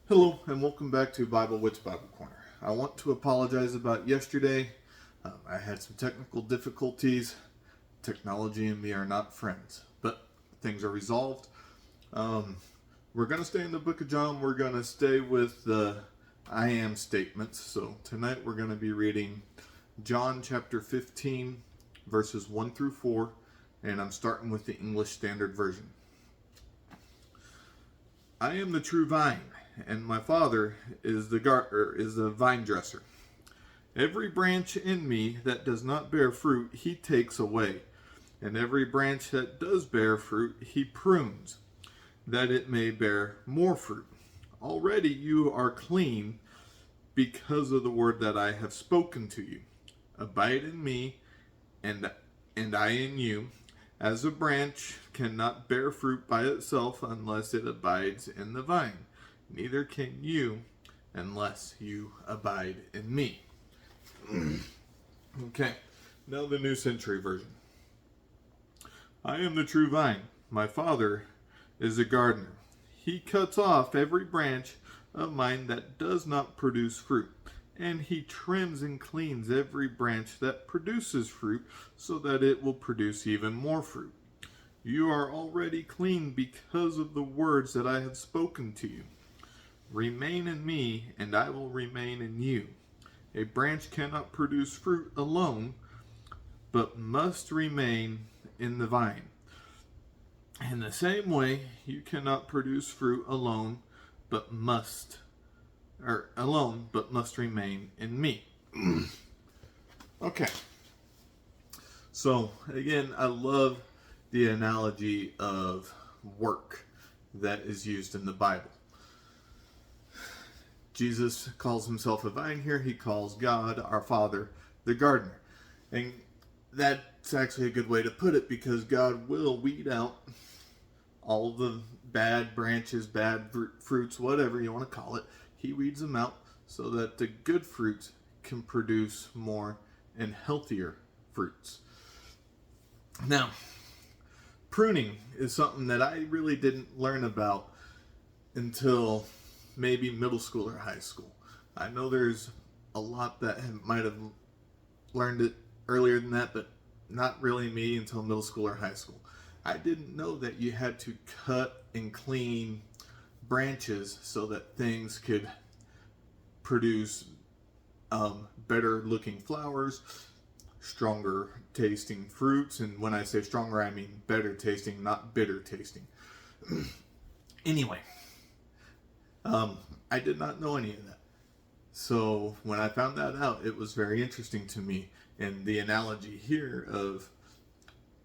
Hello and welcome back to Bible Wits Bible Corner. I want to apologize about yesterday. I had some technical difficulties. Technology and me are not friends, but things are resolved. We're going to stay in the book of John. We're going to stay with the I am statements. So tonight we're going to be reading John chapter 15, verses 1 through 4, and I'm starting with the English Standard Version. I am the true vine, and my Father is the vine dresser. Every branch in me that does not bear fruit, he takes away. And every branch that does bear fruit, he prunes, that it may bear more fruit. Already you are clean because of the word that I have spoken to you. Abide in me, and I in you. As a branch cannot bear fruit by itself unless it abides in the vine, neither can you unless you abide in me. Okay, now the New Century Version. I am the true vine. My Father is a gardener. He cuts off every branch of mine that does not produce fruit, and he trims and cleans every branch that produces fruit so that it will produce even more fruit. You are already clean because of the words that I have spoken to you. Remain in me, and I will remain in you. A branch cannot produce fruit alone, but must remain in the vine. In the same way, you cannot produce fruit alone, but must remain in me. Okay. So again, I love the analogy of work that is used in the Bible. Jesus calls himself a vine here. He calls God, our Father, the gardener. And that's actually a good way to put it, because God will weed out all the bad branches, bad fruits, whatever you want to call it. He weeds them out so that the good fruits can produce more and healthier fruits. Now, pruning is something that I really didn't learn about until maybe middle school or high school. I know there's a lot that might have learned it earlier than that, but not really me until middle school or high school. I didn't know that you had to cut and clean branches so that things could produce better looking flowers, stronger tasting fruits. And when I say stronger, I mean better tasting, not bitter tasting. Anyway, I did not know any of that. So when I found that out, it was very interesting to me. And the analogy here of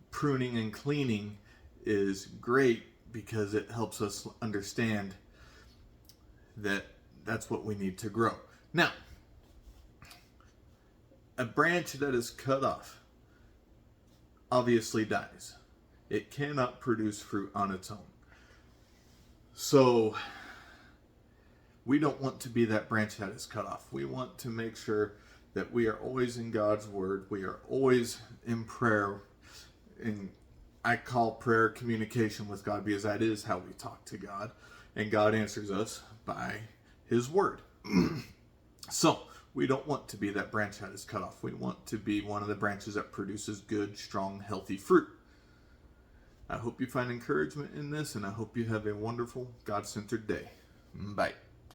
pruning and cleaning is great because it helps us understand that that's what we need to grow. Now, a branch that is cut off obviously dies. It cannot produce fruit on its own. So we don't want to be that branch that is cut off. We want to make sure that we are always in God's word. We are always in prayer. And I call prayer communication with God, because that is how we talk to God. And God answers us by his word. So we don't want to be that branch that is cut off. We want to be one of the branches that produces good, strong, healthy fruit. I hope you find encouragement in this, and I hope you have a wonderful, God-centered day. Bye.